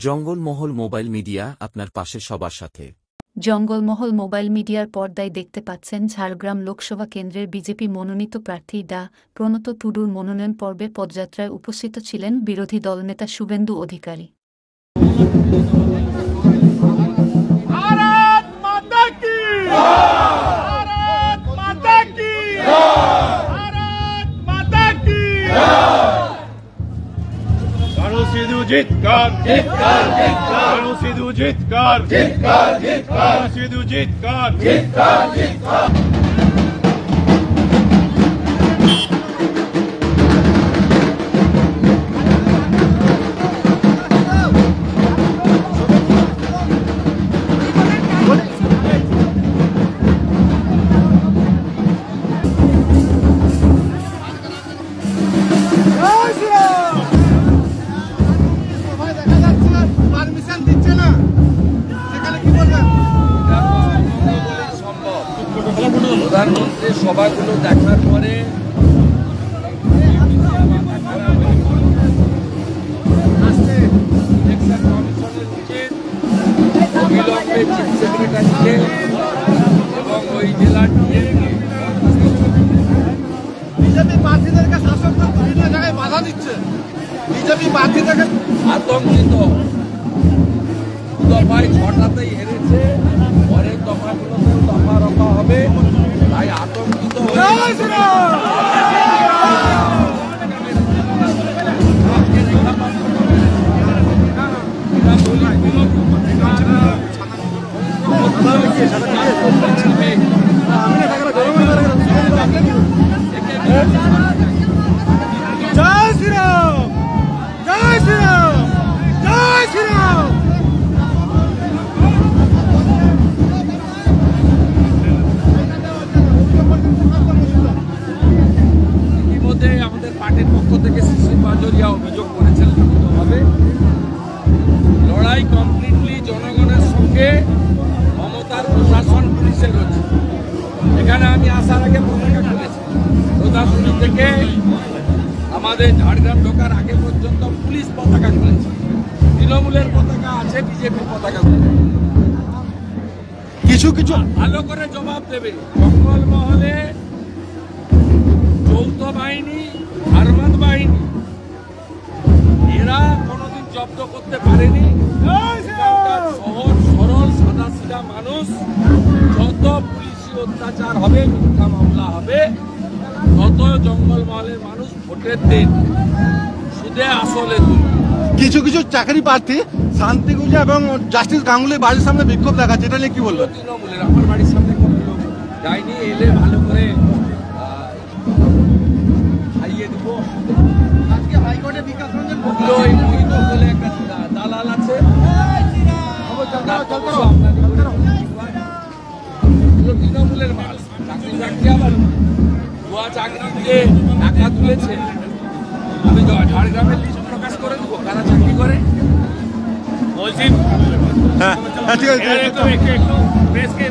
Jangalmahal mobile media আপনার পাশে সবার সাথে। জঙ্গলমহল মোবাইল মিডিয়ার পর্দায় দেখতে পাচ্ছেন ঝাড়গ্রাম লোকসভা কেন্দ্রের বিজেপি মনোনীত প্রার্থী ডা প্রণত টুডুর মনোনয়ন পর্বে পদযাত্রায় উপস্থিত ছিলেন বিরোধী দলনেতা শুভেন্দু অধিকারী। জিতকার জিতকার জিতকার সিধু জিতকার জিতকার জিতকার সিধু জিতকার জিতকার জিতকার। প্রধানমন্ত্রী সভাগুলো দেখার পরে ইলেকশন কমিশনের উচিত অবিলম্বে চিফ সেক্রেটারিকে এবং ওই জেলার বিজেপি প্রার্থীদেরকে শাসক দল বিভিন্ন জায়গায় বাধা দিচ্ছে। বিজেপি প্রার্থীদেরকে আতঙ্কিত, দফায় 6টাতেই হেরেছে, পরের দফাগুলোতেও দফা রফা হবে, তাই আতঙ্কিত জয় শ্রীরাম জয় শ্রীরাম জয় শ্রীরাম। ইতিমধ্যে আমাদের পার্টির পক্ষ থেকে শ্রী বাজরিয়া অভিযোগ করেছেন লিখিতভাবে, লড়াই কমপ্লিটলি জনগণের সঙ্গে, মমতার প্রশাসন পুলিশের রয়েছে। এখানে আমি আসার আগে পতাকা খুলেছি, প্রশাসন থেকে আমাদের ঝাড়গ্রাম ঢোকার আগে পর্যন্ত পুলিশ পতাকা খুলেছে, তৃণমূলের পতাকা আছে, বিজেপির পতাকা কিছু কিছু ভালো করে জবাব দেবে। জঙ্গলমহলে যৌথ বাহিনী, আর্মাদ বাহিনী, এরা কোনোদিন জব্দ করতে পারেনি। সহজ সরল সাদা সিধা মানুষ, যত পুলিশি অত্যাচার হবে, মিথ্যা মামলা হবে, তত জঙ্গলমহলের মানুষ ভোটের দিন সুদে আসলে তুলবে। কিছু কিছু চাকরি প্রার্থী শান্তিগুজা এবং জাস্টিস গাঙ্গুলির বাড়ির সামনে বিক্ষোভ দেখাচ্ছে, এটা নিয়ে কি বলবেন? তৃণমূলের আমার বাড়ির সামনে কোনো লোক যায়নি, এলে ভালো করে খাইয়ে দিব। আজকে হাইকোর্টে বিকাশ রঞ্জন ওই মহিদুল বলে একটা দালাল আছে, তৃণমূলের মাল, চাকরি বাকরি আবার ভুয়া চাকরি দিয়ে টাকা তুলেছে। আমি ঝাড়গ্রামের লিস্ট প্রকাশ করে দেবো কারা চাকরি করে। বলছি হ্যাঁ ঠিক আছে। একটু প্রেসকে